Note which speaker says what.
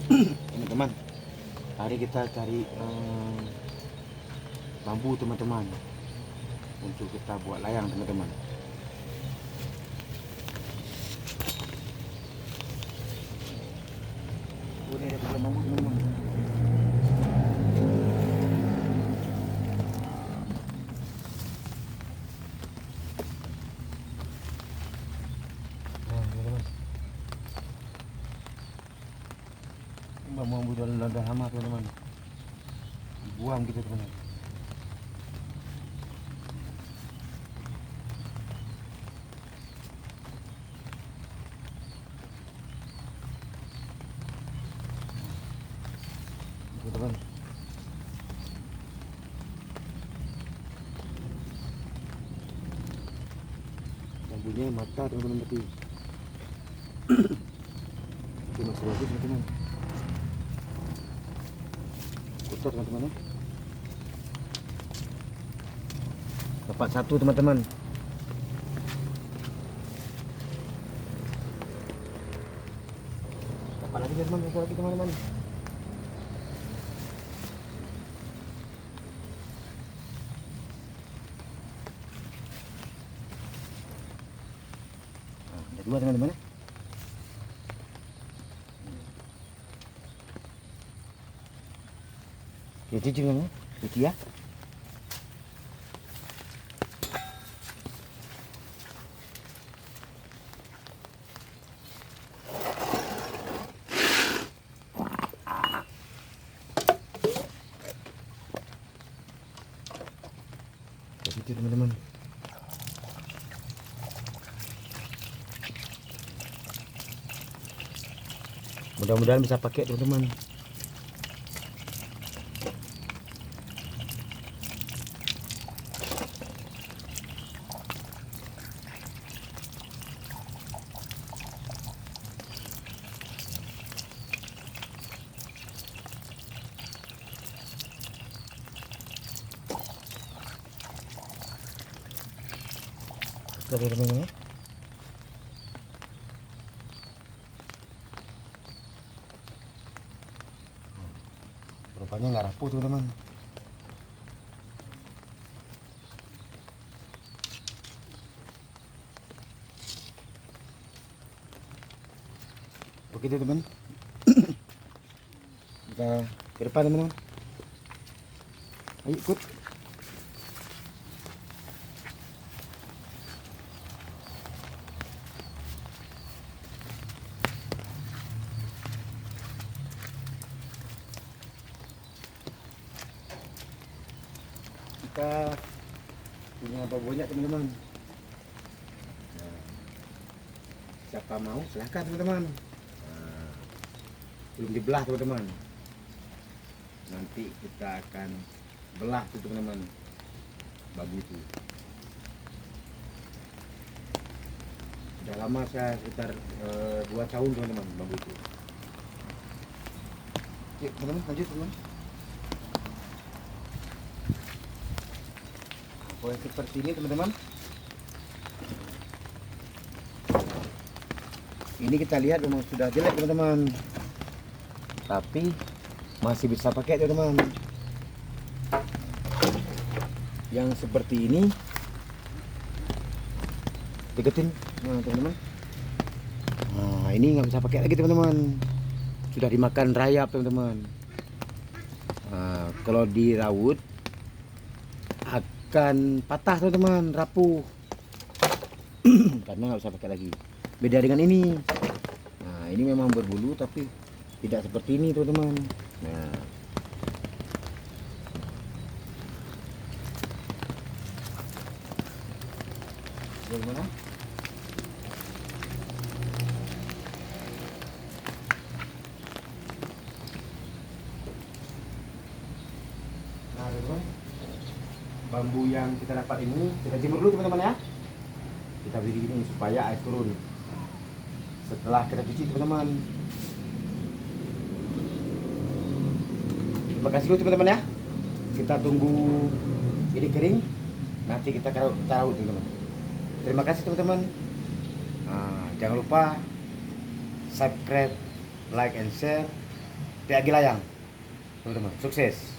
Speaker 1: Teman-teman, hari kita cari bambu teman-teman, untuk kita buat layang teman-teman. Ini ada buah bambu teman-teman. Bambu dalam hama teman-teman, buang gitu teman-teman. Teman-teman, bambunya mata teman-teman, tapi itu masih bagus teman-teman. Kotor teman-teman ya. Dapat satu teman-teman. Dapat lagi teman-teman, dapat lagi teman-teman. Ada dua teman-teman ya. Cuci juga nih, cuci ya. Cuci teman-teman. Mudah-mudahan bisa pakai teman-teman. Dari teman-teman ya. Rupanya nggak rapuh teman-teman. Oke teman-teman, kita ke depan teman-teman. Ayo ikut. Kita punya apa banyak teman-teman. Nah, siapa mau silahkan teman-teman. Nah, belum dibelah teman-teman. Nanti kita akan belah tuh teman-teman, bambu itu. Sudah lama saya sekitar 2 tahun teman-teman bambu itu. Yuk teman-teman, lanjut teman-teman. Boleh seperti ini teman-teman. Ini kita lihat memang sudah jelek teman-teman, tapi masih bisa pakai teman-teman. Yang seperti ini deketin, nah teman-teman. Nah ini nggak bisa pakai lagi teman-teman, sudah dimakan rayap teman-teman. Nah, kalau diraut akan patah teman-teman, rapuh. Karena nggak bisa pakai lagi. Beda dengan ini. Nah ini memang berbulu tapi tidak seperti ini teman-teman. Nah bagaimana? Nah teman-teman, bambu yang kita dapat ini kita jemur dulu teman-teman ya. Kita beri gini supaya air turun. Setelah kita cuci teman-teman. Terima kasih dulu teman-teman ya. Kita tunggu ini kering, nanti kita taruh teman-teman. Terima kasih teman-teman. Nah, jangan lupa subscribe, like and share, PAG Layang teman-teman, sukses.